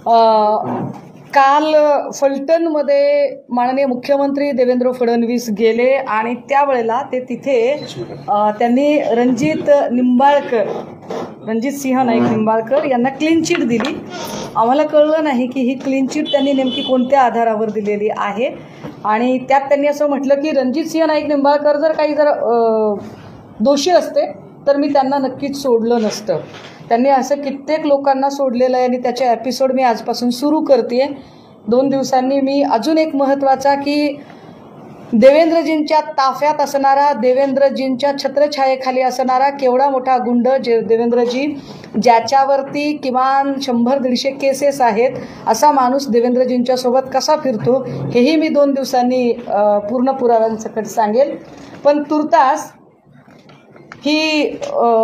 काल फलटणमध्ये माननीय मुख्यमंत्री देवेंद्र फडणवीस गेले आणि त्यावेळेला ते तिथे त्यांनी रणजित सिंह नाईक निंबाळकर यांना क्लीन चिट दिली। आम्हाला कळलं नाही की ही क्लीन चिट त्यांनी नेमकी कोणत्या आधारावर दिलेली आहे आणि त्यात त्यांनी असं म्हटलं की रणजित सिंह नाईक निंबाळकर जर दोषी असते तर मी त्यांना नक्कीच सोडलं नसतं। त्यांनी असं कित्येक लोकांना सोडलेलं आहे आणि त्याचे एपिसोड मी आजपासून सुरू करते। 2 दिवसांनी मी अजून एक महत्त्वाचा की देवेंद्रजींच्या ताफ्यात असणारा, देवेंद्रजींच्या छत्रछायेखाली असणारा केवढा मोठा गुंड देवेंद्रजी, ज्याच्यावरती किमान 100-150 केसेस आहेत, असा माणूस देवेंद्रजींच्या सोबत कसा फिरतो हेही मी 2 दिवसांनी पूर्ण पुराव्यांसकट सांगेल। पण तुर्तास ही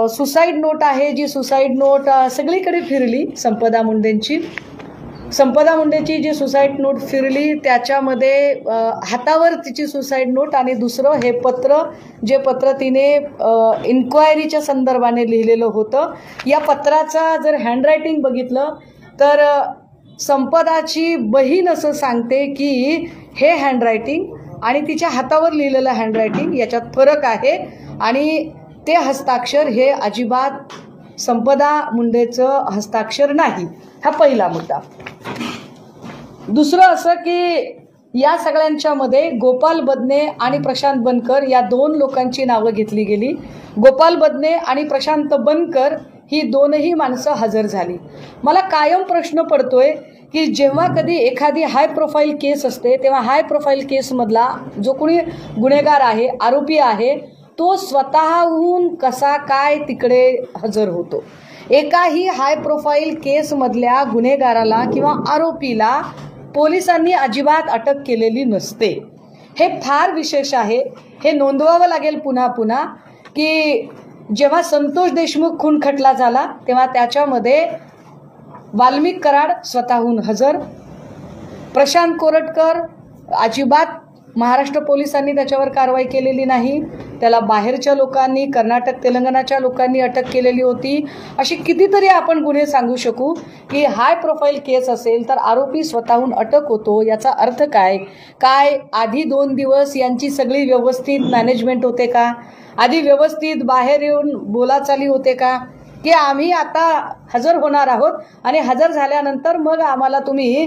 सुसाईड नोट आहे, जी सुसाईड नोट सगळीकडे फिरली संपदा मुंडेची जी सुसाईड नोट फिरली त्याच्यामध्ये हातावर तिची सुसाईड नोट आणि दुसरं हे जे पत्र तिने इन्क्वायरीच्या संदर्भाने लिहिलेलं होतं। या पत्राचा जर हँडरायटिंग बघितलं तर संपदाची बहीण असं सांगते की हे हँडरायटिंग आणि तिच्या हातावर लिहिलेलं हँडरायटिंग याच्यात फरक आहे आणि ते हस्ताक्षर हे अजिबात संपदा मुंडेचं हस्ताक्षर नाही। हा पहिला मुद्दा। दुसरं असं की या सगळ्यांच्या मध्ये गोपाल बदने आणि प्रशांत बनकर या 2 लोकांची नावं घेतली गेली। गोपाल बदने आणि प्रशांत बनकर ही दोनही माणसं हजर झाली। मला कायम प्रश्न पडतोय की जेव्हा कधी एखादी हाय प्रोफाईल केस असते तेव्हा हाय प्रोफाईल केसमधला जो कोणी गुन्हेगार आहे, आरोपी आहे, तो स्वतःहून कसा काय तिकडे हजर होतो। एकाही हाय प्रोफाईल केसमधल्या गुन्हेगाराला किंवा आरोपीला पोलिसांनी अजिबात अटक केलेली नसते। हे फार विशेष आहे। हे नोंदवावं लागेल पुन्हा पुन्हा की जेव्हा संतोष देशमुख खून खटला झाला तेव्हा त्याच्यामध्ये वाल्मिक कराड स्वतःहून हजर, प्रशांत कोरटकर अजिबात महाराष्ट्र पोलिसांनी त्याच्यावर कारवाई केलेली नाही, त्याला बाहेरच्या लोकांनी, कर्नाटक तेलंगणाच्या लोकांनी अटक केलेली होती। अशी कितीतरी आपण गुन्हे सांगू शकू की हाय प्रोफाईल केस असेल तर आरोपी स्वतःहून अटक होतो। याचा अर्थ काय आधी 2 दिवस यांची सगळी व्यवस्थित मॅनेजमेंट होते का? आधी व्यवस्थित बाहेर येऊन बोलाचाली होते का की आम्ही आता हजर होणार आहोत आणि हजर झाल्यानंतर मग आम्हाला तुम्ही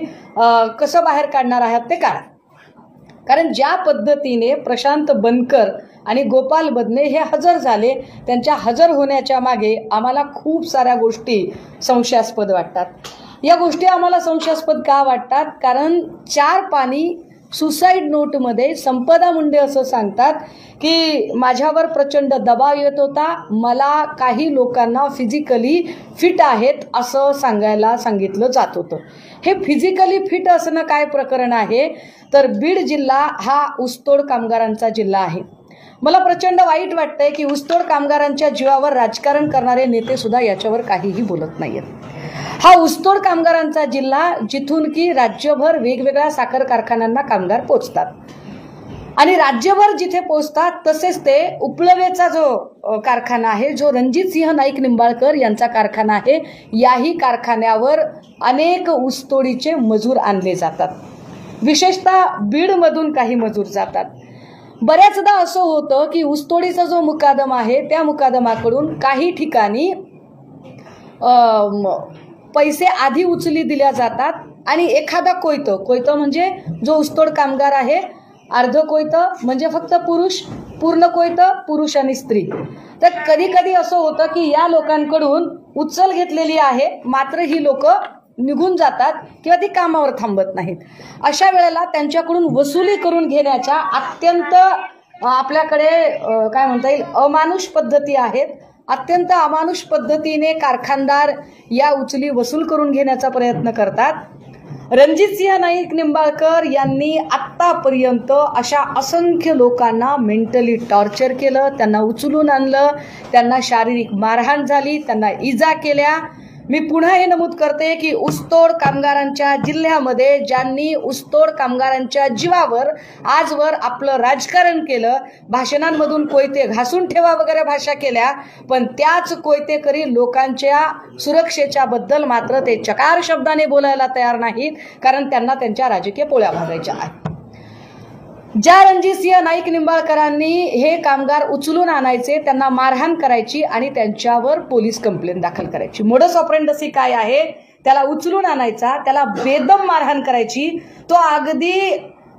कसं बाहेर काढणार आहात ते काढा। कारण ज्या पद्धतीने प्रशांत बनकर आणि गोपाल बदने हे हजर झाले, त्यांच्या हजर होण्याच्या मागे आम्हाला खूप साऱ्या गोष्टी संशयास्पद वाटतात। या गोष्टी आम्हाला संशयास्पद का वाटतात? कारण 4 पानी सुसाईड नोटमध्ये संपदा मुंडे असं सांगतात की माझ्यावर प्रचंड दबाव येत होता, मला काही लोकांना फिजिकली फिट आहेत असं सांगितलं जात होतं। हे फिजिकली फिट असणं काय प्रकरण आहे तर बीड जिल्हा हा ऊसतोड कामगारांचा जिल्हा आहे। मला प्रचंड वाईट वाटतंय की ऊसतोड कामगारांच्या जीवावर राजकारण करणारे नेते सुद्धा याच्यावर काहीही बोलत नाहीत। हा ऊसतोड कामगारांचा जिल्हा जिथून की राज्यभर वेगवेगळ्या साखर कारखान्यांना कामगार पोचतात आणि राज्यभर जिथे पोचतात तसेच ते उपलवेचा जो कारखाना आहे, जो रणजित सिंह नाईक निंबाळकर यांचा कारखाना आहे, याही कारखान्यावर अनेक ऊसतोडीचे मजूर आणले जातात। विशेषतः बीडमधून काही मजूर जातात। बऱ्याचदा असं होतं की ऊसतोडीचा जो मुकादम आहे त्या मुकादमाकडून काही ठिकाणी पैसे आधी उचली दिल्या जातात आणि एखादा कोयतं म्हणजे जो ऊसतोड कामगार आहे, अर्ध कोयतं म्हणजे फक्त पुरुष, पूर्ण कोयतं पुरुष आणि स्त्री। तर कधी कधी असं होतं की या लोकांकडून उचल घेतलेली आहे मात्र ही लोक निघून जातात किंवा ती कामावर थांबत नाहीत। अशा वेळेला त्यांच्याकडून वसुली करून घेण्याच्या अत्यंत आपल्याकडे काय म्हणता येईल अमानुष पद्धती आहेत। अत्यंत अमानुष पद्धतीने कारखानदार या उचली वसूल करून घेण्याचा प्रयत्न करतात। रणजित सिंह नाईक निंबाळकर यांनी आत्तापर्यंत अशा असंख्य लोकांना मेंटली टॉर्चर केलं, त्यांना उचलून आणलं, त्यांना शारीरिक मारहाण झाली, त्यांना इजा केल्या। मी पुन्हा हे नमूद करते की ऊसतोड कामगारांच्या जिल्ह्यामध्ये ज्यांनी ऊसतोड कामगारांच्या जीवावर आजवर आपलं राजकारण केलं, भाषणांमधून कोयते घासून ठेवा वगैरे भाषा केल्या, पण त्याच कोयतेकरी लोकांच्या सुरक्षेच्या बद्दल मात्र ते चकार शब्दाने बोलायला तयार नाहीत, कारण त्यांना त्यांच्या राजकीय पोळ्या भाजायच्या आहेत. ज्या रणजितसिंह नाईक निंबाळकरांनी हे कामगार उचलून आणायचे, त्यांना मारहाण करायची आणि त्यांच्यावर पोलीस कंप्लेंट दाखल करायची. मोडस ऑपरेंडसी काय आहे? त्याला उचलून आणायचा, त्याला बेदम मारहाण करायची, तो अगदी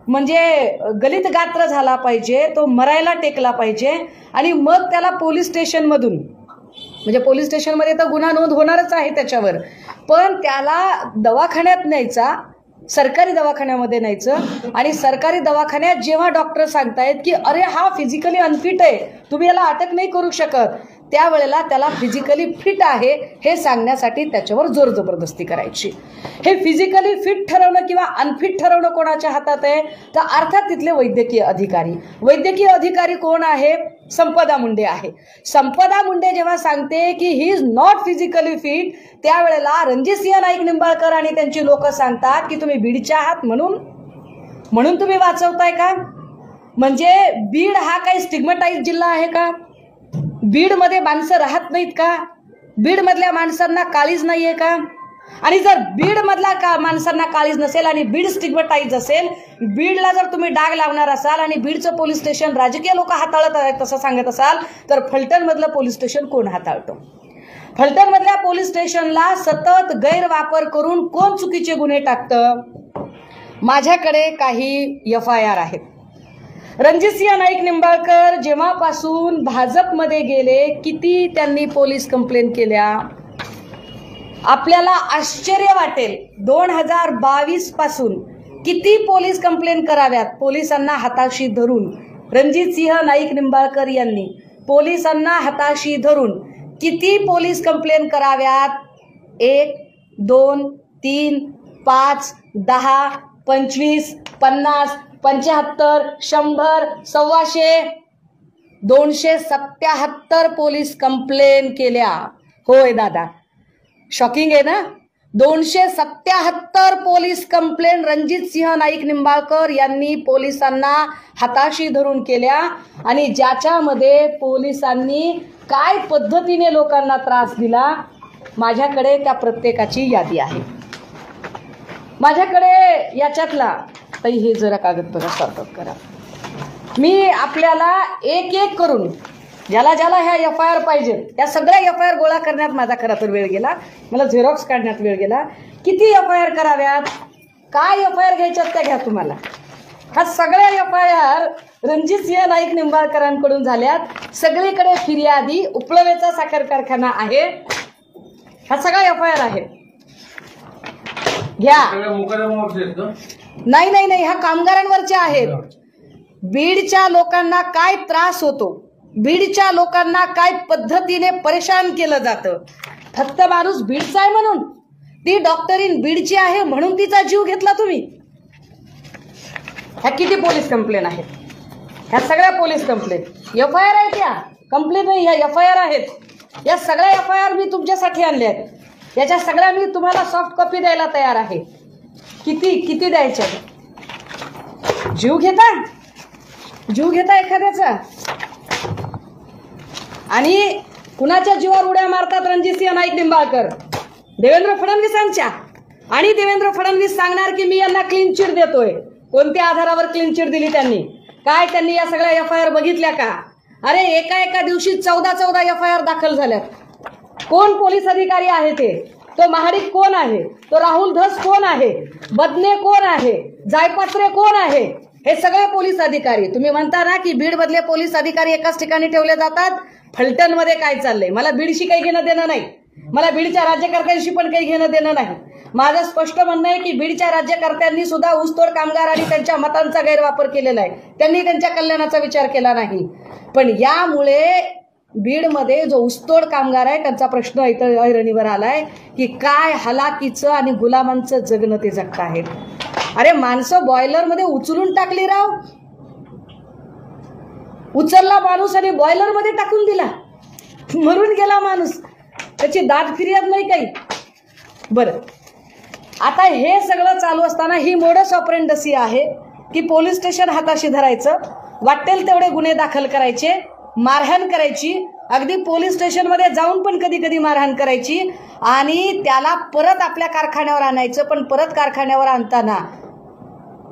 म्हणजे गलित गात्र झाला पाहिजे, तो मरायला टेकला पाहिजे आणि मग त्याला पोलीस स्टेशनमधून, म्हणजे पोलीस स्टेशनमध्ये तर गुन्हा नोंद होणारच आहे त्याच्यावर, पण त्याला दवाखान्यात न्यायचा, सरकारी दवाखान्यामध्ये न्यायचं आणि सरकारी दवाखान्यात जेव्हा डॉक्टर सांगतायत की अरे हा फिजिकली अनफिट आहे, तुम्ही याला अटक नाही करू शकत, त्यावेळेला त्याला फिजिकली फिट आहे हे सांगण्यासाठी त्याच्यावर जोर जबरदस्ती करायची. हे फिजिकली फिट ठरवणं किंवा अनफिट ठरवणं कोणाच्या हातात आहे? तर अर्थात तिथले वैद्यकीय अधिकारी. वैद्यकीय अधिकारी कोण आहे? संपदा मुंडे आहे. संपदा मुंडे जेव्हा सांगते की he is not physically fit, त्यावेळेला रणजितसिंह नाईक निंबाळकर आणि त्यांची लोक सांगतात की तुम्ही बीडचे आहात म्हणून तुम्ही वाचवताय का? म्हणजे बीड हा काही स्टिग्मटाइज जिल्हा आहे का? बीडमध्ये माणसं राहत नाहीत का? बीड मधल्या माणसांना काळीज नाहीये का? आणि जर बीड मधला माणसांना काळीज नसेल आणि बीड स्टिग्मटाइज असेल, बीडला जर तुम्ही डाग लावणार असाल आणि बीडचं पोलीस स्टेशन राजकीय लोक हाताळत आहेत तसं सांगत असाल, तर फलटण मधलं पोलीस स्टेशन कोण हाताळतो? फलटण मधल्या पोलीस स्टेशनला सतत गैरवापर करून कोण चुकीचे गुन्हे टाकतं? माझ्याकडे काही FIR आहेत. रणजितसिंह नाईक निंबाळकर जेव्हापासून भाजपमध्ये गेले, किती त्यांनी पोलीस कंप्लेंट केल्या? आपल्याला आश्चर्य वाटेल, 2022 पासून किती पोलीस कंप्लेंट कराव्यात पोलिसांना हाताशी धरून? रणजितसिंह नाईक निंबाळकर यांनी पोलिसांना हाताशी धरून किती पोलीस कंप्लेंट कराव्यात? 1, 2, 3, 5, 10, 25, 50, 75, 100, 125, 277 पोलीस कंप्लेंट केल्या. होय दादा, शॉकिंग आहे ना? 277 पोलीस कंप्लेंट रणजितसिंह नाईक निंबाळकर यांनी पोलिसांना हाताशी धरून केल्या आणि ज्याच्यामध्ये पोलिसांनी काय पद्धतीने लोकांना त्रास दिला, माझ्याकडे त्या प्रत्येकाची यादी आहे. माझ्याकडे याच्यातला ताई हे जरा कागदपत्र सॉर्ट करा. मी आपल्याला एक एक करून ज्याला ज्याला ह्या FIR पाहिजे त्या सगळ्या FIR गोळा करण्यात माझा खरा तर वेळ गेला, मला झेरॉक्स काढण्यात वेळ गेला. किती FIR कराव्यात, काय FIR घ्यायच्यात त्या घ्या. तुम्हाला हा सगळ्या FIR रणजितसिंह नाईक निंबाळकरांकडून झाल्यात. सगळीकडे फिर्यादी उपलवेचा साखर कारखाना आहे, हा सगळा FIR आहे. घ्या. नाही नाही नाही, ह्या कामगारांवरच्या आहेत. बीडच्या लोकांना काय त्रास होतो, बीडच्या लोकांना काय पद्धतीने परेशान केलं जातं, फक्त माणूस बीडचा आहे म्हणून, ती डॉक्टरीन बीडची आहे म्हणून तिचा जीव घेतला तुम्ही. ह्या किती पोलीस कंप्लेंट आहेत? ह्या सगळ्या पोलीस कंप्लेंट FIR आहेत. या कंप्लेंट नाही, ह्या FIR आहेत. या सगळ्या FIR मी तुमच्यासाठी आणल्या आहेत. याच्या सगळ्या मी तुम्हाला सॉफ्ट कॉपी द्यायला तयार आहे. किती द्यायच्या? जीव घेता एखाद्याचा आणि कुणाच्या जीवावर उड्या मारतात रणजितसिंह नाईक निंबाळकर? देवेंद्र फडणवीसांच्या. आणि देवेंद्र फडणवीस सांगणार की मी यांना क्लीन चिट देतोय. कोणत्या आधारावर क्लीन चिट दिली त्यांनी? काय त्यांनी या सगळ्या FIR बघितल्या का? अरे एका दिवशी 14 FIR दाखल झाल्यात. कोण पोलीस अधिकारी आहे ते? तो महाडिक कोण आहे? तो राहुल धस कोण आहे? बदने कोण आहे? जायपात्रे कोण आहे? हे सगळे पोलीस अधिकारी. तुम्ही म्हणता ना की बीड मधले पोलीस अधिकारी एकाच ठिकाणी ठेवले जातात. फलटण मध्ये काय चाललंय? मला बीडशी काही घेणं देणं नाही, मला बीडच्या राज्यकर्त्यांशी पण काही घेणं देणं नाही. माझं स्पष्ट म्हणणं आहे की बीडच्या राज्यकर्त्यांनी सुद्धा ऊसतोड कामगार आणि त्यांच्या मतांचा गैरवापर केलेला आहे. त्यांनी त्यांच्या कल्याणाचा विचार केला नाही. पण यामुळे बीडमध्ये जो ऊसतोड कामगार आहे त्यांचा प्रश्न इथं ऐरणीवर आलाय की काय हलाकीचं आणि गुलामांचं जगणं ते जगत आहेत. अरे माणसं बॉयलरमध्ये उचलून टाकली राव. उचलला माणूस आणि बॉयलरमध्ये टाकून दिला, मरून गेला माणूस. त्याची दाद फिर्याद नाही काही. बरं, आता हे सगळं चालू असताना ही मोडस ऑपरेंडसी आहे की पोलीस स्टेशन हाताशी धरायचं, वाटेल तेवढे गुन्हे दाखल करायचे, मारहाण करायची, अगदी पोलीस स्टेशनमध्ये जाऊन पण कधी कधी मारहाण करायची आणि त्याला परत आपल्या कारखान्यावर आणायचं. पण परत कारखान्यावर आणताना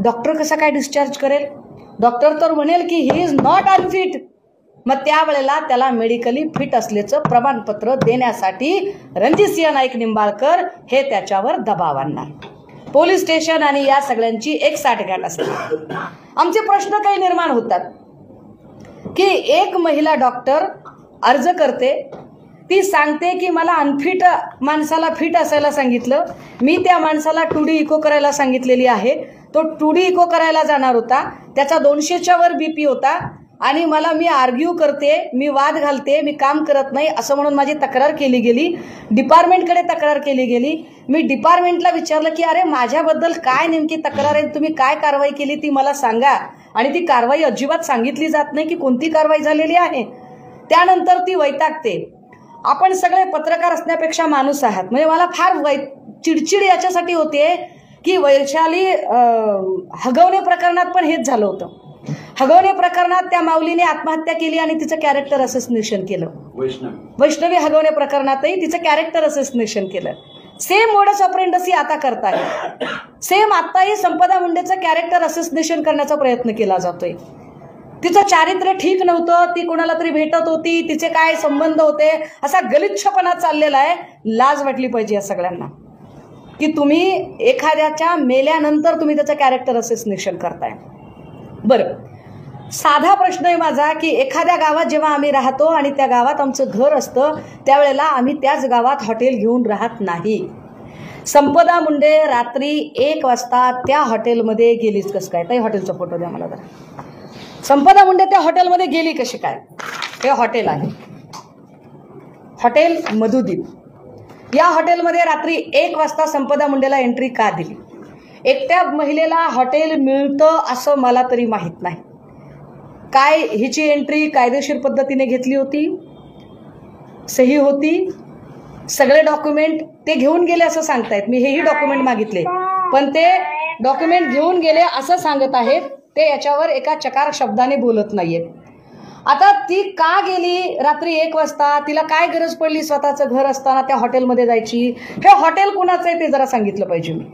डॉक्टर कसा काय डिस्चार्ज करेल? डॉक्टर तर म्हणेल की ही इज नॉट अनफिट. मग त्यावेळेला त्याला मेडिकली फिट असल्याचं प्रमाणपत्र देण्यासाठी रणजितसिंह नाईक निंबाळकर हे त्याच्यावर दबाव आणणार. पोलीस स्टेशन आणि या सगळ्यांची एक साठगाठ असते. आमचे प्रश्न काही निर्माण होतात की एक महिला डॉक्टर अर्ज करते, ती सांगते की मला अनफिट माणसाला फिट असायला सांगितलं, मी त्या माणसाला 2D इको करायला सांगितलेली आहे. तो 2D इको करायला जाणार होता, त्याचा 200च्या वर BP होता आणि मी आर्ग्यू करते, मी वाद घालते, मी काम करत नाही असं म्हणून माझी तक्रार केली गेली. डिपार्टमेंटकडे तक्रार केली गेली. मी डिपार्टमेंटला विचारलं की अरे माझ्याबद्दल काय नेमकी तक्रार आहे, तुम्ही काय कारवाई केली ती मला सांगा. आणि ती कारवाई अजिबात सांगितली जात नाही की कोणती कारवाई झालेली आहे. त्यानंतर ती वैतागते. आपण सगळे पत्रकार असण्यापेक्षा माणूस आहात, म्हणजे मला फार चिडचिड याच्यासाठी होते की वैशाली हगवणे प्रकरणात पण हेच झालं होतं. हगवणे प्रकरणात त्या माऊलीने आत्महत्या केली आणि तिचं कॅरेक्टर असोसिएशन केलं. वैष्णवी हगवणे प्रकरणातही तिचं कॅरेक्टर असोसिएशन केलं. सेम मोडस ऑपरेंडसी आता करताय. सेम आताही संपदा मुंडेचं कॅरेक्टर असोसिएशन करण्याचा प्रयत्न केला जातोय. तिचं चारित्र्य ठीक नव्हतं, ती कोणाला तरी भेटत होती, तिचे काय संबंध होते, असा गलिच्छपणा चाललेला आहे. लाज वाटली पाहिजे या सगळ्यांना की तुम्ही एखाद्याच्या मेल्यानंतर तुम्ही त्याचं कॅरेक्टर असोसिएशन करताय. बरं, साधा प्रश्न आहे माझा की एखाद्या गावात जेव्हा आम्ही राहतो आणि त्या गावात आमचं घर असतं त्यावेळेला आम्ही त्याच गावात हॉटेल घेऊन राहत नाही. संपदा मुंडे रात्री 1 वाजता त्या हॉटेलमध्ये गेलीच कसं काय? ताई हॉटेलचा फोटो द्या मला जरा. संपदा मुंडे त्या हॉटेलमध्ये गेली कशी काय? हे हॉटेल आहे, हॉटेल मधुदीप. या हॉटेलमध्ये रात्री 1 वाजता संपदा मुंडेला एंट्री का दिली? एकट्या महिलेला हॉटेल मिळतं असं मला तरी माहीत नाही. काय हिची एंट्री कायदेशीर पद्धतीने घेतली होती, सही होती, सगळे डॉक्युमेंट ते घेऊन गेले असं सांगतायत. मी हेही डॉक्युमेंट मागितले पण ते डॉक्युमेंट घेऊन गेले असं सांगत आहेत. ते याच्यावर एका चकार शब्दाने बोलत नाहीयेत. आता ती का गेली रात्री 1 वाजता? तिला काय गरज पडली स्वतःचं घर असताना त्या हॉटेलमध्ये जायची? हे हॉटेल कुणाचं आहे ते जरा सांगितलं पाहिजे मी.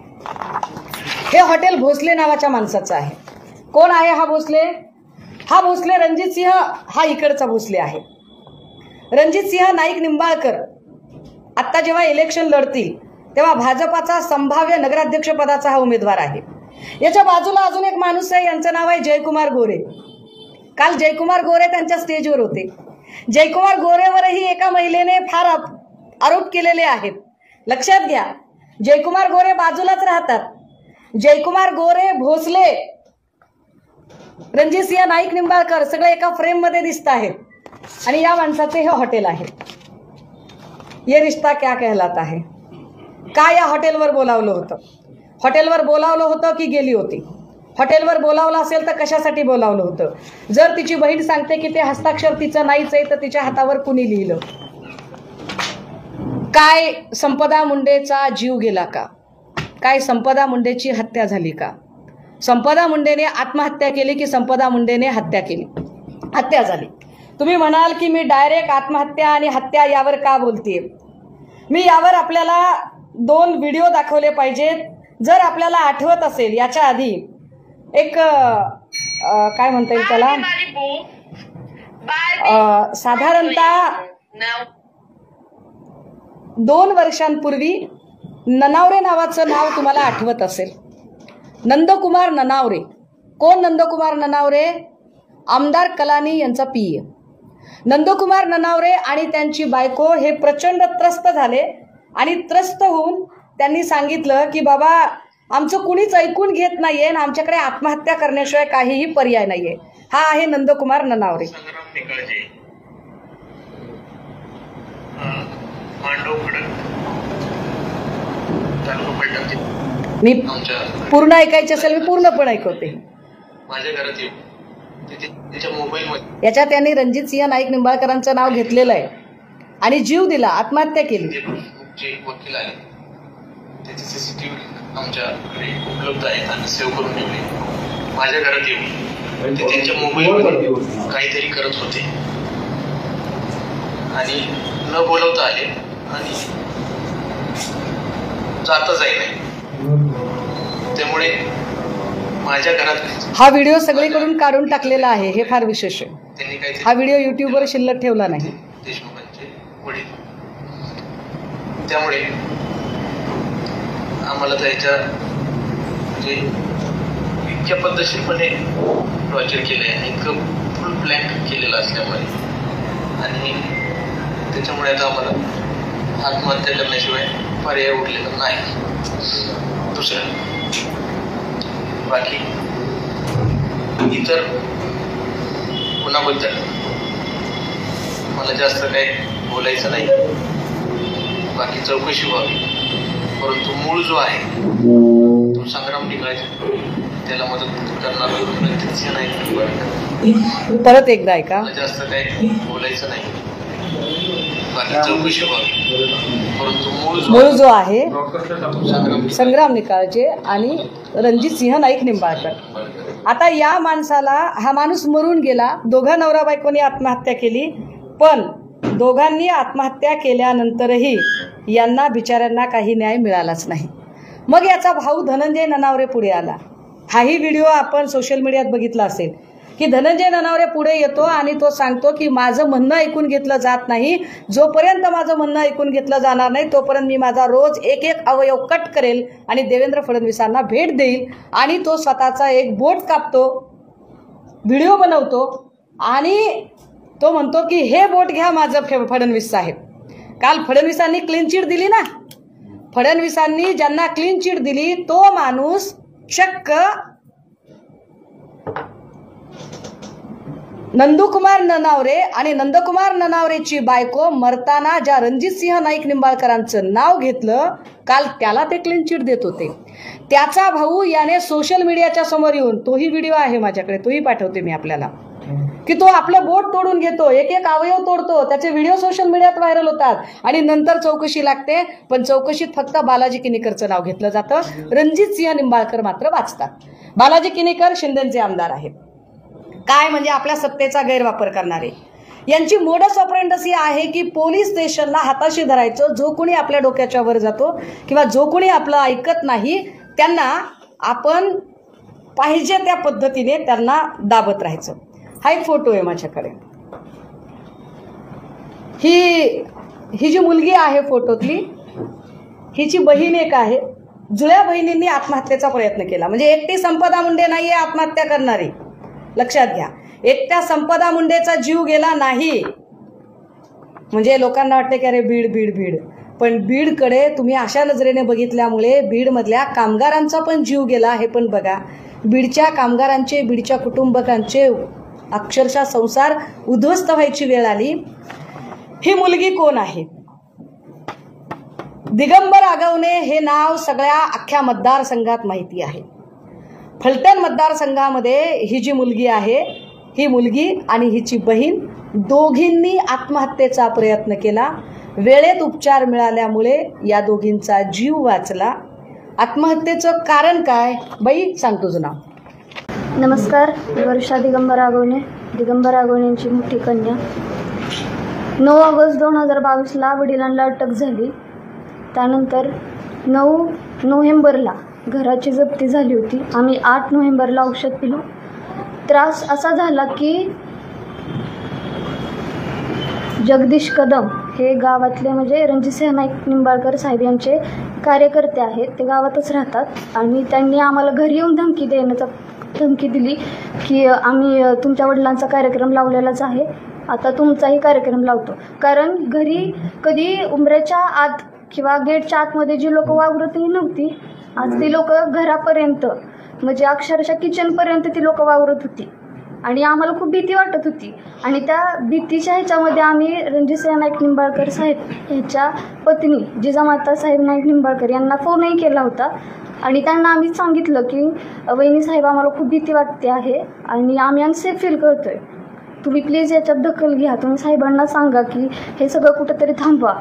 हे हॉटेल भोसले नावाच्या माणसाचं आहे. कोण आहे हा भोसले? हा भोसले रणजितसिंह, हा इकडचा भोसले आहे. रणजितसिंह नाईक निंबाळकर आता जेव्हा इलेक्शन लढतील तेव्हा भाजपाचा संभाव्य नगराध्यक्ष पदाचा हा उमेदवार आहे. याच्या बाजूला अजून एक माणूस आहे, यांचं नाव आहे जयकुमार गोरे. काल जयकुमार गोरे त्यांच्या स्टेजवर होते. जयकुमार गोरेवरही एका महिलेने फार आरोप केलेले आहेत. लक्षात घ्या, जयकुमार गोरे बाजूलाच राहतात. जयकुमार गोरे, भोसले, रणजितसिंह नाईक निंबाळकर सगळे एका फ्रेम मध्ये दिसत आहेत. आणि या माणसाचे हे हॉटेल आहे. ये रिश्ता क्या कहलाता है. का या हॉटेलवर बोलावलं होतं? हॉटेलवर बोलावलं होतं की गेली होती? हॉटेलवर बोलावलं असेल तर कशासाठी बोलावलं होतं? जर तिची बहीण सांगते की ते हस्ताक्षर तिचं नाहीच आहे तर तिच्या हातावर कुणी लिहिलं? काय संपदा मुंडेचा जीव गेला का? काय संपदा मुंडेची हत्या झाली का? संपदा मुंडेने आत्महत्या केली की संपदा मुंडेने हत्या केली? हत्या झाली. तुम्ही म्हणाल की मी डायरेक्ट आत्महत्या आणि हत्या यावर का बोलतेय? मी यावर आपल्याला 2 व्हिडिओ दाखवले पाहिजेत. जर आपल्याला आठवत असेल याच्या आधी एक काय म्हणता येईल त्याला, साधारणतः 2 वर्षांपूर्वी ननावरे नावाचं नाव तुम्हाला आठवत असेल. नंदकुमार ननावरे. कोण नंदकुमार ननावरे? आमदार कलानी यांचा पीए. नंदकुमार ननावरे आणि त्यांची बायको हे प्रचंड त्रस्त झाले आणि त्रस्त होऊन त्यांनी सांगितलं की बाबा आमचं कुणीच ऐकून घेत नाहीये आणि आमच्याकडे आत्महत्या करण्याशिवाय काहीही पर्याय नाहीये. हा आहे नंदकुमार ननावरे. मी पूर्ण ऐकायचे असेल मी पूर्ण पण ऐकवते. माझ्या घरात येऊ तिच्या मोबाईलमध्ये याच्यात त्यांनी रणजितसिंह नाईक निंबाळकरांचं नाव घेतलेलं आहे आणि जीव दिला, आत्महत्या केली. जे वकील आहे त्याचे CCTV आमच्याकडे उपलब्ध आहेत आणि सेव्ह करून ठेवले. माझ्या घरात येऊन ते त्यांच्या मोबाईलमध्ये काहीतरी करत होते आणि न बोलवता आले आणि जाता जाईल. त्यामुळे माझ्या घरात हा व्हिडिओ सगळीकडून काढून टाकलेला आहे, हे फार विशेष आहे. त्यांनी काहीतरी हा व्हिडिओ युट्यूबवर शिल्लक ठेवला नाही. देशमुखांचे वडील. त्यामुळे आम्हाला त्याच्या म्हणजे इतक्या पद्धतशीरपणे टॉर्चर केलंय आणि इतकं फुल प्लॅन केलेलं असल्यामुळे आणि त्याच्यामुळे आता आम्हाला आत्महत्या करण्याशिवाय पर्याय उरलेला नाही. दुसरं बाकी इतर गुन्ह्याबद्दल मला जास्त काही बोलायचं नाही. बाकी चौकशी व्हावी, परंतु मूळ जो आहे तो संग्राम निघायचा त्याला मदत करणार नाही. परत एकदा ऐका. मला जास्त काही बोलायचं नाही. बाकी चौकशी व्हावी, परंतु मूळ जो आहे संग्राम संग्राम निकाळजे आणि रणजित सिंह नाईक निंबाळकर. आता या माणसाला, हा माणूस मरून गेला, दोघा नवरा बायकोनी आत्महत्या केली, पण दोघांनी आत्महत्या केल्यानंतरही यांना बिचाऱ्यांना काही न्याय मिळालाच नाही. मग याचा भाऊ धनंजय ननावरे पुढे आला. हाही व्हिडिओ आपण सोशल मीडियात बघितला असेल की धनंजय ननावरे पुढे येतो आणि तो सांगतो की माझं म्हणणं ऐकून घेतलं जात नाही. जोपर्यंत माझं म्हणणं ऐकून घेतलं जाणार नाही तोपर्यंत मी माझा रोज एक एक अवयव कट करेल आणि देवेंद्र फडणवीसांना भेट देईल. आणि तो स्वतःचा एक बोट कापतो, व्हिडिओ बनवतो आणि तो म्हणतो की हे बोट घ्या माझं फडणवीस साहेब. काल फडणवीसांनी क्लीन चिट दिली ना, फडणवीसांनी ज्यांना क्लीन चिट दिली तो माणूस चक्क नंदकुमार ननावरे आणि नंदकुमार ननावरेची बायको मरताना ज्या रणजित सिंह नाईक निंबाळकरांचं नाव घेतलं, काल त्याला ते क्लीन चिट देत होते. त्याचा भाऊ याने सोशल मीडियाच्या समोर येऊन, तोही व्हिडिओ आहे माझ्याकडे, तोही पाठवते मी आपल्याला, की तो आपलं बोट तोडून घेतो, एक एक अवयव तोडतो. त्याचे व्हिडिओ सोशल मीडियात व्हायरल होतात आणि नंतर चौकशी लागते, पण चौकशीत फक्त बालाजी किनीकरचं नाव घेतलं जातं. रणजित सिंह निंबाळकर मात्र वाचतात. बालाजी किनीकर शिंदेचे आमदार आहेत. काय म्हणजे आपल्या सत्तेचा गैरवापर करणारे. यांची मोडस ऑपरेंडसी आहे की पोलीस स्टेशनला हाताशी धरायचं. जो कोणी आपल्या डोक्याच्या वर जातो किंवा जो कोणी आपलं ऐकत नाही त्यांना आपण पाहिजे त्या पद्धतीने त्यांना दाबत राहायचं. हा एक फोटो आहे माझ्याकडे. ही जी मुलगी आहे फोटोतली, हिची बहीण एक आहे. जुळ्या बहिणींनी आत्महत्येचा प्रयत्न केला. म्हणजे एकटी संपदा मुंडे नाहीये आत्महत्या करणारी, लक्षात घ्या. एकट्या संपदा मुंडेचा जीव गेला नाही. म्हणजे लोकांना वाटते की अरे बीड बीड बीड, पण बीडकडे तुम्ही अशा नजरेने बघितल्यामुळे बीडमधल्या कामगारांचा पण जीव गेला. हे पण बघा, बीडच्या कामगारांचे, बीडच्या कुटुंबकांचे अक्षरशः संसार उद्ध्वस्त व्हायची वेळ आली. ही मुलगी कोण आहे? दिगंबर आगवणे हे नाव सगळ्या अख्ख्या मतदारसंघात माहिती आहे. फलटण मतदारसंघामध्ये ही जी मुलगी आहे, ही मुलगी आणि हिची बहीण दोघींनी आत्महत्येचा प्रयत्न केला. वेळेत उपचार मिळाल्यामुळे या दोघींचा जीव वाचला. आत्महत्येचं कारण काय बाई, सांग तुझं नाव. नमस्कार, वर्षा दिगंबर आगवणे, दिगंबर आगवणेंची मोठी कन्या. 9 ऑगस्ट 2022ला वडिलांना अटक झाली. त्यानंतर 9 नोव्हेंबरला घराची जप्ती झाली होती. आम्ही 8 नोव्हेंबरला औषध पिलो. त्रास असा झाला की जगदीश कदम हे गावातले म्हणजे रणजितसिंह नाईक निंबाळकर साहेब यांचे कार्यकर्ते आहेत. ते गावातच राहतात आणि त्यांनी आम्हाला घरी येऊन धमकी दिली की आम्ही तुमच्या वडिलांचा कार्यक्रम लावलेलाच आहे, आता तुमचाही कार्यक्रम लावतो. कारण घरी कधी उंबऱ्याच्या आत किंवा गेटच्या आतमध्ये जी लोक वावरतही नव्हती, आज ती लोक घरापर्यंत म्हणजे अक्षरशः किचनपर्यंत ती लोक वावरत होती आणि आम्हाला खूप भीती वाटत होती. आणि त्या भीतीच्या ह्याच्यामध्ये आम्ही रणजितसिंह नाईक निंबाळकर साहेब ह्याच्या पत्नी जिजामाता साहेब नाईक निंबाळकर यांना फोनही केला होता आणि त्यांना आम्ही सांगितलं की वहिनी साहेब आम्हाला खूप भीती वाटते आहे आणि आम्ही अनसेफ फील करतोय. तुम्ही प्लीज याच्यात दखल घ्या, तुम्ही साहेबांना सांगा की हे सगळं कुठंतरी थांबवा.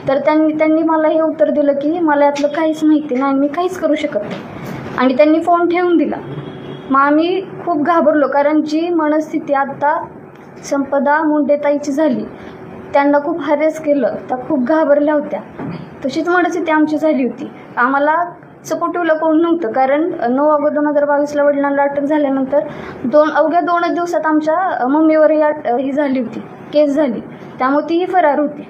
तर त्यांनी मला हे उत्तर दिलं की मला यातलं काहीच माहिती नाही, मी काहीच करू शकत नाही. आणि त्यांनी फोन ठेवून दिला. मग आम्ही खूप घाबरलो, कारण जी मनस्थिती आता संपदा मुंडेताईची झाली, त्यांना खूप हॅरेस केलं, त्या खूप घाबरल्या होत्या. तशीच मनस्थिती आमची झाली होती. आम्हाला सपोर्टिव्हला कोण नव्हतं, कारण 9 ऑगस्ट 2022ला वडिलांना अटक झाल्यानंतर अवघ्या 2 दिवसात आमच्या मम्मीवरही ही झाली होती, केस झाली. त्यामुळे तीही फरार होती.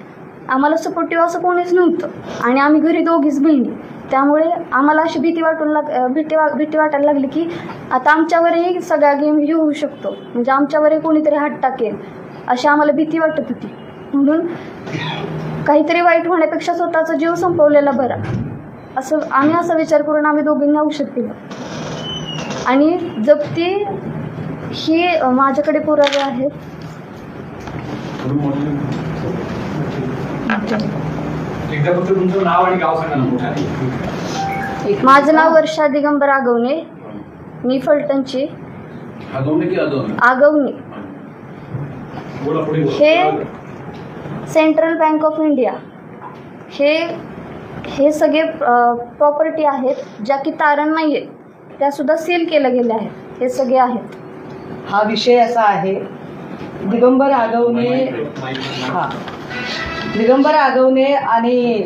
आम्हाला सपोर्टिव्ह असं कोणीच नव्हतं. आणि आम्ही घरी दोघीच बहिणी. त्यामुळे आम्हाला अशी भीती वाटायला लागली की आता आमच्यावरही सगळा गेम होऊ शकतो, म्हणजे आमच्यावरही कोणीतरी हात टाकेल, अशी आम्हाला भीती वाटत होती. म्हणून काहीतरी वाईट होण्यापेक्षा स्वतःचा जीव संपवलेला बरा, असं आम्ही असा विचार करून आम्ही दोघींनी औषध पिलं. आणि जप्ती ही माझ्याकडे पुरावे आहेत. माझं नाव वर्षा दिगंबर आगवणे, मी फलटणची. आगवणे हे सेंट्रल बँक ऑफ इंडिया हे सगळे प्रॉपर्टी आहेत ज्या की तारण नाही आहेत, त्यासुद्धा सील केल्या गेल्या आहेत. हे सगळे आहेत. हा विषय असा आहे, दिगंबर आगवणे आणि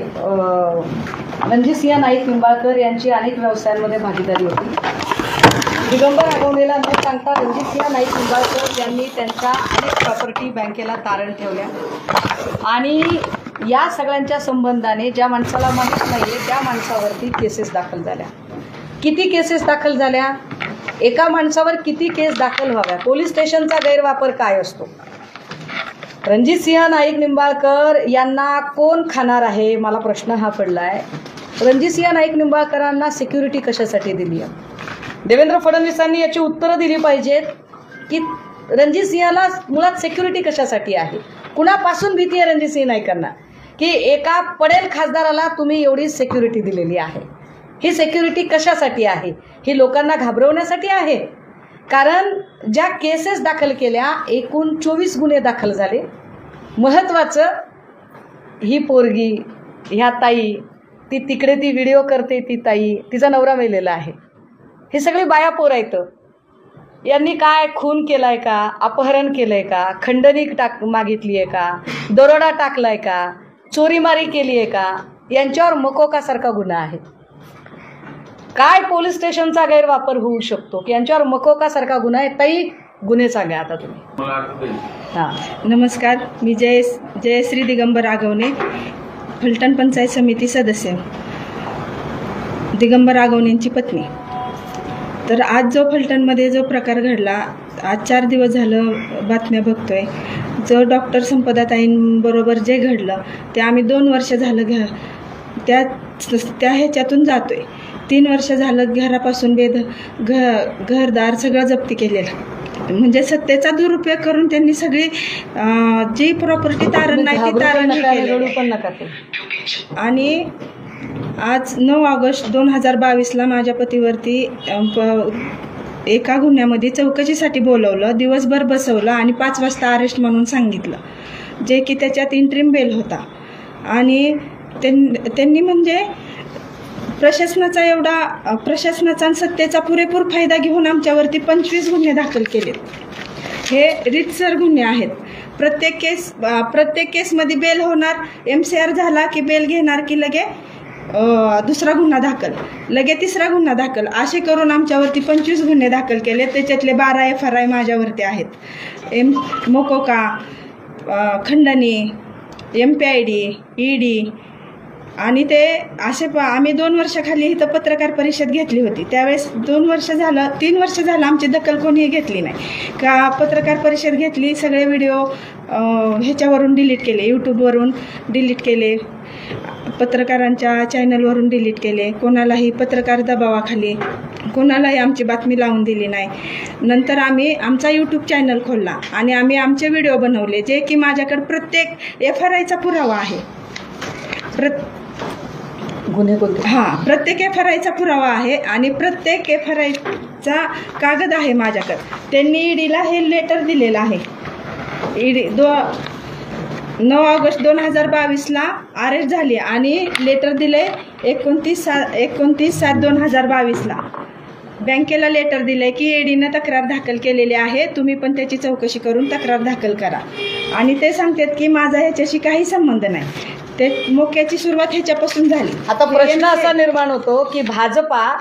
रणजितसिंह नाईक निंबाळकर यांची अनेक व्यवसायांमध्ये भागीदारी होती. दिगंबर आगवणेला न सांगता रणजितसिंह नाईक निंबाळकर यांनी त्यांच्या अनेक प्रॉपर्टी बँकेला तारण ठेवल्या. आणि या सगळ्यांच्या संबंधाने ज्या माणसाला माहीत नाही आहे त्या माणसावरती केसेस दाखल झाल्या. किती केसेस दाखल झाल्या? एका माणसावर किती केस दाखल व्हाव्या? पोलीस स्टेशनचा गैरवापर काय असतो? रणजितसिंह नाईक निंबाळकर यांना कोण खाणार आहे? मला प्रश्न हा पडला आहे. रणजितसिंह नाईक निंबाळकरांना सिक्युरिटी कशासाठी दिली आहे? देवेंद्र फडणवीसांनी याची उत्तरं दिली पाहिजेत की रणजितसिंहला मुळात सिक्युरिटी कशासाठी आहे? कुणापासून भीती आहे रणजितसिंह नाईकांना की एका पडेल खासदाराला तुम्ही एवढी सिक्युरिटी दिलेली आहे? ही सिक्युरिटी कशासाठी आहे? ही लोकांना घाबरवण्यासाठी आहे? कारण ज्या केसेस दाखल केल्या, एकूण 24 गुन्हे दाखल झाले. महत्त्वाचं, ही पोरगी, ह्या ताई, ती तिकडे ती व्हिडिओ करते, ती ताई, तिचा नवरा मेलेला आहे. हे सगळी बाया पोर आहेत. यांनी काय खून केलाय का? अपहरण केलंय का? खंडणी मागितली आहे का? दरोडा टाकलाय का? चोरीमारी केली आहे का? यांच्यावर मकोकासारखा गुन्हा आहे. काय पोलीस स्टेशनचा गैरवापर होऊ शकतो की यांच्यावर मकोकासारखा गुन्हा आहे? ताई, गुन्हे सांगा आता तुम्ही. हां, नमस्कार. मी जयश्री दिगंबर आगवणे, फलटण पंचायत समिती सदस्य, दिगंबर आगवणेंची पत्नी. तर आज जो फलटणमध्ये जो प्रकार घडला, आज 4 दिवस झालं बातम्या बघतोय. जो डॉक्टर संपदाताईंबरोबर जे घडलं ते आम्ही 2 वर्ष झालं त्या ह्याच्यातून जातोय. 3 वर्ष झालं घरापासून घरदार सगळं जप्ती केलेलं. म्हणजे सत्तेचा दुरुपयोग करून त्यांनी सगळी जी प्रॉपर्टी तारण नाही ती तारण केली. आणि आज 9 ऑगस्ट 2022ला माझ्या पतीवरती एका गुन्ह्यामध्ये चौकशीसाठी बोलवलं, दिवसभर बसवलं आणि 5 वाजता अरेस्ट म्हणून सांगितलं, जे की त्याच्यात इंट्रीम बेल होता. आणि त्यांनी म्हणजे प्रशासनाचा आणि सत्तेचा पुरेपूर फायदा घेऊन आमच्यावरती 25 गुन्हे दाखल केलेत. हे रीतसर गुन्हे आहेत. प्रत्येक केसमध्ये बेल होणार, MCR झाला की बेल घेणार की लगे दुसरा गुन्हा दाखल, लगे तिसरा गुन्हा दाखल, असे करून आमच्यावरती 25 गुन्हे दाखल केले. त्याच्यातले 12 FRI माझ्यावरती आहेत. मोकोका, खंडणी, MPID, ED. आणि ते असे आम्ही 2 वर्षाखाली इथं पत्रकार परिषद घेतली होती. त्यावेळेस 3 वर्ष झालं आमची दखल कोणीही घेतली नाही. का पत्रकार परिषद घेतली, सगळे व्हिडिओ ह्याच्यावरून डिलीट केले, यूट्यूबवरून डिलीट केले, पत्रकारांच्या चॅनलवरून डिलीट केले. कोणालाही पत्रकार दबावाखाली कोणालाही आमची बातमी लावून दिली नाही. नंतर आम्ही आमचा यूट्यूब चॅनल खोलला आणि आम्ही आमचे व्हिडिओ बनवले, जे की माझ्याकडे प्रत्येक FRIचा पुरावा आहे. प्रत्येक FRIचा पुरावा आहे आणि प्रत्येक FRIचा कागद आहे माझ्याकडे. त्यांनी EDला हे लेटर दिलेलं आहे 9 ऑगस्ट 2022ला अरेस्ट झाली आणि लेटर दिले 29/7/2022ला. बँकेला लेटर दिले की ईडीनं तक्रार दाखल केलेली आहे, तुम्ही पण त्याची चौकशी करून तक्रार दाखल करा. आणि ते सांगतात की माझा ह्याच्याशी काही संबंध नाही. ते मोक्याची सुरुवात ह्याच्यापासून झाली. आता प्रश्न असा निर्माण होतो की भाजपा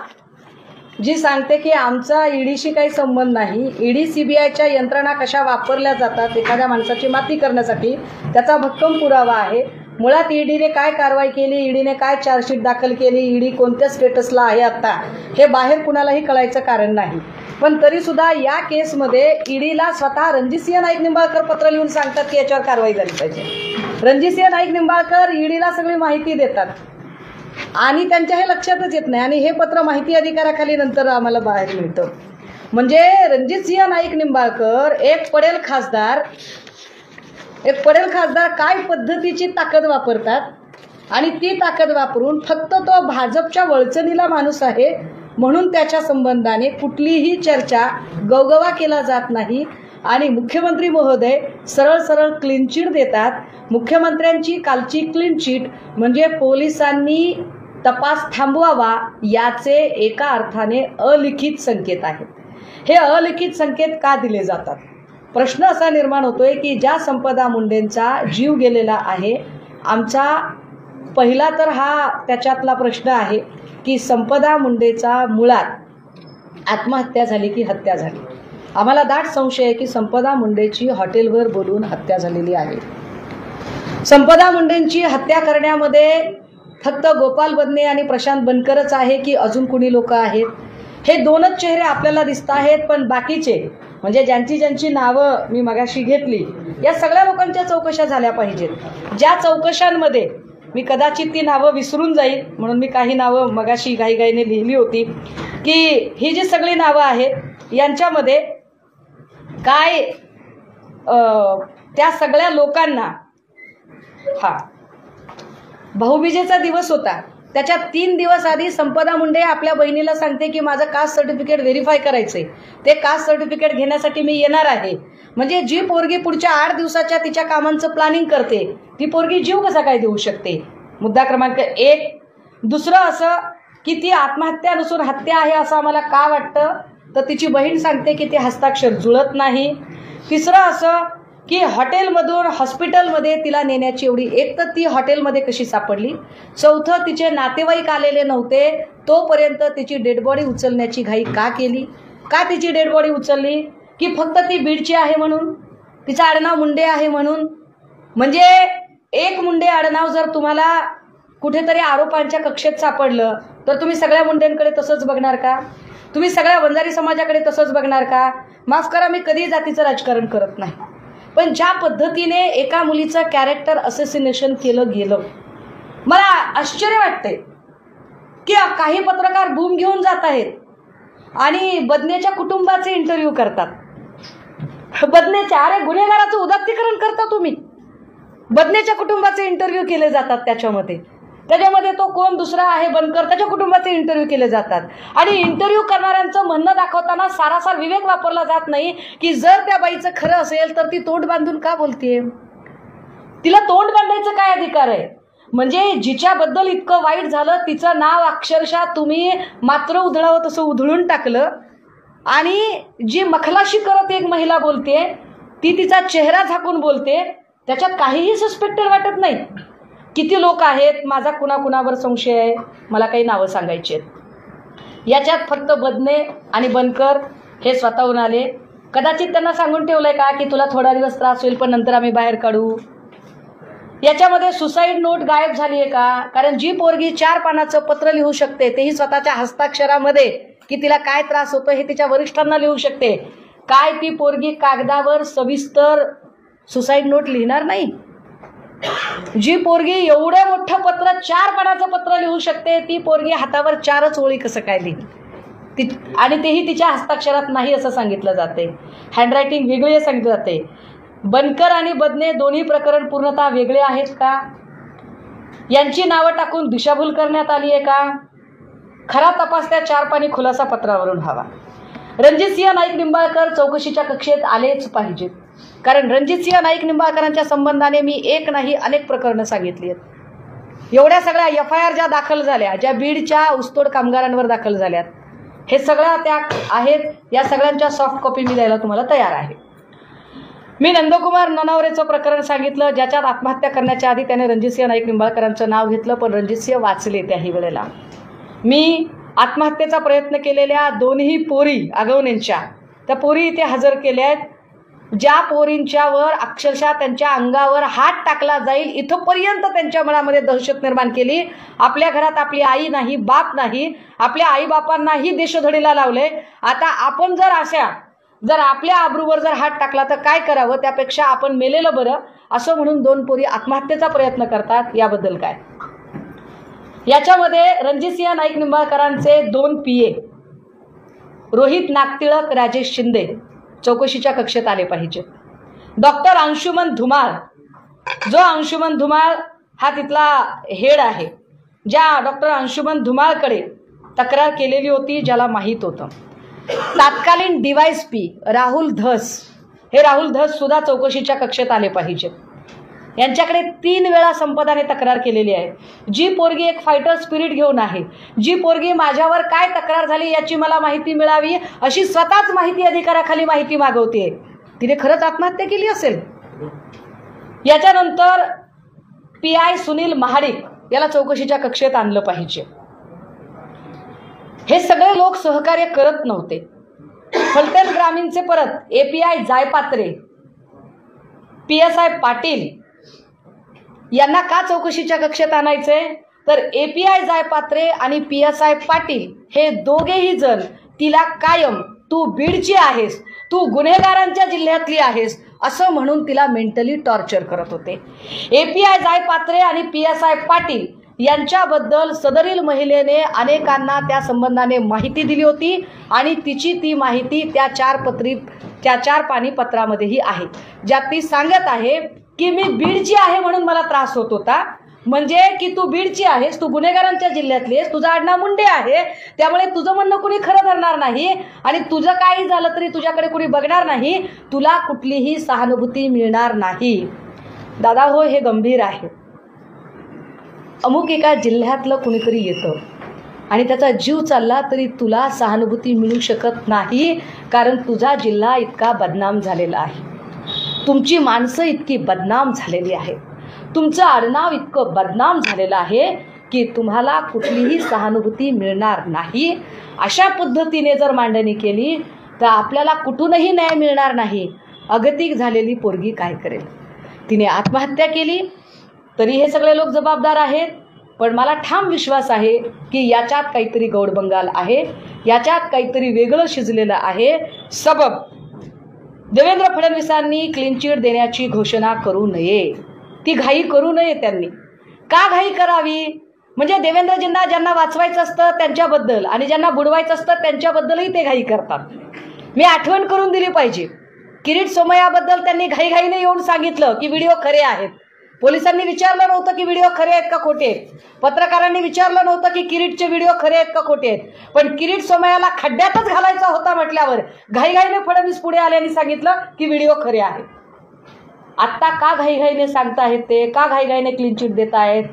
जी सांगते की आमचा ईडीशी काही संबंध नाही, ईडी सीबीआयच्या यंत्रणा कशा वापरल्या जातात एखाद्या माणसाची माती करण्यासाठी त्याचा भक्कम पुरावा आहे. मुळात ईडीने काय कारवाई केली, ईडीने काय चार्जशीट दाखल केली, ईडी कोणत्या स्टेटसला आहे आता, हे बाहेर कुणालाही कळायचं कारण नाही. पण तरी सुद्धा या केसमध्ये ईडीला स्वतः रणजितसिंह नाईक निंबाळकर पत्र लिहून सांगतात की याच्यावर कारवाई झाली पाहिजे. रणजितसिंह नाईक निंबाळकर ईडीला सगळी माहिती देतात आणि त्यांच्या हे लक्षातच येत नाही आणि हे पत्र माहिती अधिकाराखाली नंतर आम्हाला बाहेर मिळतं. म्हणजे रणजितसिंह नाईक निंबाळकर एक पडेल खासदार काय पद्धतीची ताकद वापरतात आणि ती ताकद वापरून फक्त तो भाजपच्या वळचणीला माणूस आहे म्हणून त्याच्या संबंधाने कुठलीही चर्चा गवगवा केला जात नाही. आणि मुख्यमंत्री महोदय सरळ सरळ क्लीन चिट देतात. मुख्यमंत्र्यांची कालची क्लीन चिट म्हणजे पोलिसांनी तपास थांबवावा याचे एका अर्थाने अलिखित संकेत आहेत. हे अलिखित संकेत का दिले जातात? प्रश्न असा निर्माण होतोय की ज्या संपदा मुंडेंचा जीव गेलेला आहे, आमचा पहिला तर हा त्याच्यातला प्रश्न आहे की संपदा मुंडेचा मुळात आत्महत्या झाली की हत्या झाली. आम्हाला दाट संशय आहे की संपदा मुंडेची हॉटेलवर बोलून हत्या झालेली आहे. संपदा मुंडेंची हत्या करण्यामध्ये फक्त गोपाल बदने आणि प्रशांत बनकरच आहे की अजून कुणी लोक आहेत? हे दोनच चेहरे आपल्याला दिसत आहेत, पण बाकीचे म्हणजे ज्यांची नावं मी मगाशी घेतली या सगळ्या लोकांच्या चौकशा झाल्या पाहिजेत. ज्या चौकशांमध्ये मी कदाचित ती नावं विसरून जाईल म्हणून मी काही नावं मगाशी घाईघाईने लिहिली होती की ही जी सगळी नावं आहेत यांच्यामध्ये काय त्या सगळ्या लोकांना भाऊबीजेचा दिवस होता त्याच्या 3 दिवस आधी संपदा मुंडे आपल्या बहिणीला सांगते की माझं कास्ट सर्टिफिकेट व्हेरीफाय करायचंय, ते कास्ट सर्टिफिकेट घेण्यासाठी मी येणार आहे. म्हणजे जी पोरगी पुढच्या 8 दिवसाच्या तिच्या कामांचं प्लॅनिंग करते ती पोरगी जीव कसा काय देऊ शकते? मुद्दा क्रमांक 1. दुसरं असं की ती आत्महत्या नसून हत्या आहे असं आम्हाला का वाटतं, तर तिची बहीण सांगते की ते हस्ताक्षर जुळत नाही. तिसरं असं की हॉटेलमधून हॉस्पिटलमध्ये तिला नेण्याची एवढी, एक तर ती हॉटेलमध्ये कशी सापडली, चौथं तिचे नातेवाईक आलेले नव्हते तोपर्यंत तिची डेड बॉडी उचलण्याची घाई का केली? का तिची डेड बॉडी उचलली? की फक्त ती बीडची आहे म्हणून, तिचं आडनाव मुंडे आहे म्हणून? म्हणजे एक मुंडे आडनाव जर तुम्हाला कुठेतरी आरोपांच्या कक्षेत सापडलं तर तुम्ही सगळ्या मुंडेंकडे तसंच बघणार का? तुम्ही सगळ्या वंजारी समाजाकडे तसंच बघणार का? माफ करा, मी कधी जातीचं राजकारण करत नाही, पण ज्या पद्धतीने एका मुलीचं कॅरेक्टर असॅसिनेशन केलं गेलं, मला आश्चर्य वाटते की काही पत्रकार बूम घेऊन जात आहेत आणि बदनेच्या कुटुंबाचे इंटरव्ह्यू करतात. बदनेच्या, अरे गुन्हेगाराचं उदात्तीकरण करता तुम्ही. बदनेच्या कुटुंबाचे इंटरव्ह्यू केले जातात, त्याच्यामध्ये तो कोण दुसरा आहे बनकर त्याच्या कुटुंबाचे इंटरव्ह्यू केले जातात. आणि इंटरव्ह्यू करणाऱ्यांचं म्हणणं दाखवताना सारासार विवेक वापरला जात नाही की जर त्या बाईचं खरं असेल तर ती तोंड बांधून का बोलतेय? तिला तोंड बांधायचं काय अधिकार आहे? म्हणजे जिच्याबद्दल इतकं वाईट झालं तिचं नाव अक्षरशः तुम्ही मात्र उधळावं तसं उधळून टाकलं. आणि जी मखलाशी करत एक महिला बोलते ती तिचा चेहरा झाकून बोलते, त्याच्यात काहीही सस्पेक्टेड वाटत नाही. किती लोक आहेत, माझा कुणाकुणावर संशय आहे, मला काही नावं सांगायची आहेत. याच्यात फक्त बदने आणि बनकर हे स्वतःहून आले. कदाचित त्यांना सांगून ठेवलंय का की तुला थोडा दिवस त्रास होईल पण नंतर आम्ही बाहेर काढू? याच्यामध्ये सुसाईड नोट गायब झाली आहे का? कारण जी पोरगी 4 पानाचं पत्र लिहू शकते तेही स्वतःच्या हस्ताक्षरामध्ये की तिला काय त्रास होतो हे तिच्या वरिष्ठांना लिहू शकते, काय ती पोरगी कागदावर सविस्तर सुसाईड नोट लिहिणार नाही? जी पोरगी एवढं मोठं पत्र 4 पानाचं पत्र लिहू शकते ती पोरगी हातावर 4च ओळी कसं काय लिहिली? आणि तेही तिच्या हस्ताक्षरात नाही असं सांगितलं जाते. हँडरायटिंग वेगळी सांगितलं जाते. बनकर आणि बदने दोन्ही प्रकरण पूर्णतः वेगळे आहेत का? यांची नावं टाकून दिशाभूल करण्यात आली आहे का? खरा तपास त्या 4 पानी खुलासा पत्रावरून हवा. रणजितसिंह नाईक निंबाळकर चौकशीच्या कक्षेत आलेच पाहिजेत. कारण रणजितसिंह नाईक निंबाळकरांच्या संबंधाने मी एक नाही अनेक प्रकरणं सांगितली आहेत. एवढ्या सगळ्या FIR ज्या दाखल झाल्या, ज्या बीडच्या ऊसतोड कामगारांवर दाखल झाल्यात, हे सगळ्या त्या आहेत. या सगळ्यांच्या सॉफ्ट कॉपी मी द्यायला तुम्हाला तयार आहे. मी नंदकुमार ननावरेचं प्रकरण सांगितलं, ज्याच्यात आत्महत्या करण्याच्या आधी त्याने रणजितसिंह नाईक निंबाळकरांचं नाव घेतलं, पण रणजितसिंह वाचले त्याही वेळेला. मी आत्महत्येचा प्रयत्न केलेल्या दोन्ही पोरी आगवणेंच्या, त्या पोरी इथे हजर केल्या आहेत. ज्या पोरींच्यावर अक्षरशः त्यांच्या अंगावर हात टाकला जाईल इथंपर्यंत त्यांच्या मनामध्ये दहशत निर्माण केली. आपल्या घरात आपली आई नाही, बाप नाही, आपल्या आईबापांनाही देशोधडीला लावले. आता आपण जर आपल्या आबरूवर जर हात टाकला तर काय करावं, त्यापेक्षा आपण मेलेलं बरं असं म्हणून 2 पोरी आत्महत्येचा प्रयत्न करतात. याबद्दल काय? याच्यामध्ये रणजितसिंह नाईक निंबाळकरांचे 2 PA रोहित नागटिळक, राजेश शिंदे चौकशीच्या कक्षेत आले पाहिजे. डॉक्टर अंशुमन धुमाळ, जो अंशुमन धुमाळ हा तिथला हेड आहे, ज्या डॉक्टर अंशुमन धुमाळकडे तक्रार केलेली होती, ज्याला माहीत होतं. तत्कालीन DYSP राहुल धस, हे राहुल धस सुद्धा चौकशीच्या कक्षेत आले पाहिजे. यांच्याकडे 3 वेळा संपदाने तक्रार केलेली आहे. जी पोरगी एक फायटर स्पिरिट घेऊन आहे, जी पोरगी माझ्यावर काय तक्रार झाली याची मला माहिती मिळावी अशी स्वतःच माहिती अधिकाराखाली माहिती मागवते, तिने खरंच आत्महत्या केली असेल. याच्यानंतर PI सुनील महाडिक याला चौकशीच्या कक्षेत आणलं पाहिजे. हे सगळे लोक सहकार्य करत नव्हते. फलटण ग्रामीणचे परत API जायपात्रे, PSI पाटील यांना का चौकशीच्या कक्षेत आणायचे, तर API जायपात्रे आणि PSI पाटील हे दोघेही जण तिला कायम तू बीडची आहेस, तू गुन्हेगारांच्या जिल्ह्यातली आहेस असं म्हणून तिला मेंटली टॉर्चर करत होते. API जायपात्रे आणि PSI पाटील यांच्याबद्दल सदरील महिलेने अनेकांना त्या संबंधाने माहिती दिली होती आणि तिची ती माहिती त्या 4 पानी पत्रामध्येही आहे, ज्यात ती सांगत आहे की मी बीडची आहे म्हणून मला त्रास होत होता. म्हणजे की तू बीडची आहेस, तू गुन्हेगारांच्या जिल्ह्यातली आहेस, तुझा आडनाव मुंडे आहे, त्यामुळे तुझं म्हणणं कुणी खरं धरणार नाही आणि तुझं काही झालं तरी तुझ्याकडे कुणी बघणार नाही, तुला कुठलीही सहानुभूती मिळणार नाही. दादा हो, हे गंभीर आहे. अमुक एका जिल्ह्यातलं कुणीतरी येतं आणि त्याचा जीव चालला तरी तुला सहानुभूती मिळू शकत नाही, कारण तुझा जिल्हा इतका बदनाम झालेला आहे, तुमची माणसं इतकी बदनाम झालेली आहेत, तुमचं आडनाव इतकं बदनाम झालेलं आहे की तुम्हाला कुठलीही सहानुभूती मिळणार नाही. अशा पद्धतीने जर मांडणी केली तर आपल्याला कुठूनही न्याय मिळणार नाही. अगतिक झालेली पोरगी काय करेल? तिने आत्महत्या केली तरी हे सगळे लोक जबाबदार आहेत, पण मला ठाम विश्वास आहे की याच्यात काहीतरी गौडबंगाल आहे, याच्यात काहीतरी वेगळं शिजलेलं आहे. सबब देवेंद्र फडणवीसांनी क्लीन चिट देण्याची घोषणा करू नये, ती घाई करू नये. त्यांनी का घाई करावी? म्हणजे देवेंद्रजींना ज्यांना वाचवायचं असतं त्यांच्याबद्दल आणि ज्यांना बुडवायचं असतं त्यांच्याबद्दलही ते घाई करतात. मी आठवण करून दिली पाहिजे. किरीट सोमय्याबद्दल त्यांनी घाईघाईने येऊन सांगितलं की व्हिडिओ खरे आहेत. पोलिसांनी विचारलं नव्हतं की व्हिडिओ खरे आहेत का खोटे आहेत, पत्रकारांनी विचारलं नव्हतं की किरीटचे व्हिडिओ खरे आहेत का खोटे आहेत, पण किरीट सोमय्याला खड्ड्यातच घालायचा होता म्हटल्यावर घाईघाईने फडणवीस पुढे आले आणि सांगितलं की व्हिडिओ खरे आहेत. आत्ता का घाईघाईने सांगताहेत ते, का घाईघाईने क्लीन चिट देत आहेत?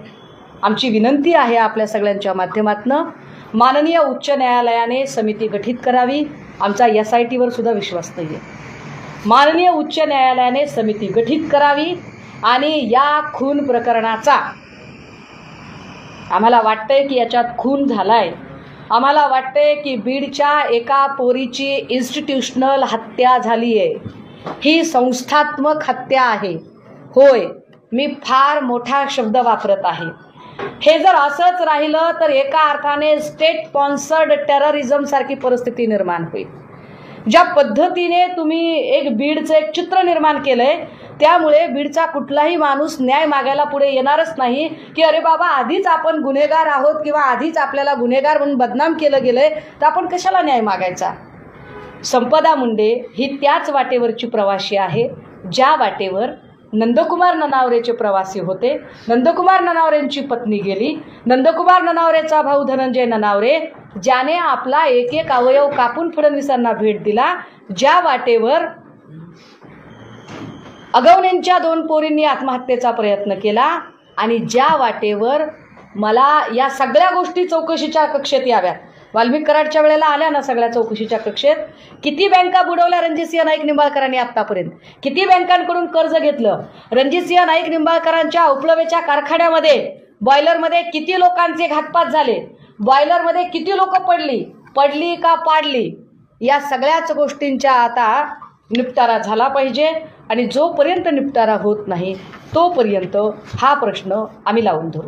आमची विनंती आहे आपल्या सगळ्यांच्या माध्यमातून, माननीय उच्च न्यायालयाने समिती गठीत करावी. आमचा SITवर सुद्धा विश्वास नाही आहे. माननीय उच्च न्यायालयाने समिती गठीत करावी आणि या खून प्रकरणाचा, आम्हाला वाटतंय की याच्यात खून झालाय, आम्हाला वाटतंय की बीडच्या एका पोरीची इन्स्टिट्यूशनल हत्या झाली आहे, ही संस्थात्मक हत्या आहे. होय, मी फार मोठा शब्द वापरत आहे. हे जर असंच राहिलं तर एका अर्थाने स्टेट स्पॉन्सर्ड टेररिझम सारखी परिस्थिती निर्माण होईल. ज्या पद्धतीने तुम्ही एक बीडचं एक चित्र निर्माण केलंय, त्यामुळे बीडचा कुठलाही माणूस न्याय मागायला पुढे येणारच नाही की अरे बाबा आधीच आपण गुन्हेगार आहोत किंवा आधीच आपल्याला गुन्हेगार म्हणून बदनाम केलं गेलंय तर आपण कशाला न्याय मागायचा. संपदा मुंडे ही त्याच वाटेवरची प्रवासी आहे ज्या वाटेवर नंदकुमार ननावरेचे प्रवासी होते. नंदकुमार ननावरेंची पत्नी गेली, नंदकुमार ननावरेचा भाऊ धनंजय ननावरे ज्याने आपला एक एक अवयव कापून फडणवीसांना भेट दिला, ज्या वाटेवर अगवणेंच्या 2 पोरींनी आत्महत्येचा प्रयत्न केला आणि ज्या वाटेवर मला या सगळ्या गोष्टी चौकशीच्या कक्षेत याव्यात, वाल्मिक कराडच्या वेळेला आल्या ना सगळ्या चौकशीच्या कक्षेत, किती बँका बुडवल्या रणजितसिंह नाईक निंबाळकरांनी आतापर्यंत, किती बँकांकडून कर्ज घेतलं, रणजितसिंह नाईक निंबाळकरांच्या उपलवेच्या कारखान्यामध्ये बॉयलरमध्ये किती लोकांचे घातपात झाले, बॉयलरमध्ये किती लोक पडली का पाडली, या सगळ्याच गोष्टींच्या आता निपटारा झाला पाहिजे. आणि जोपर्यंत निपटारा होत नाही तोपर्यंत हा प्रश्न आम्ही लावून धरू.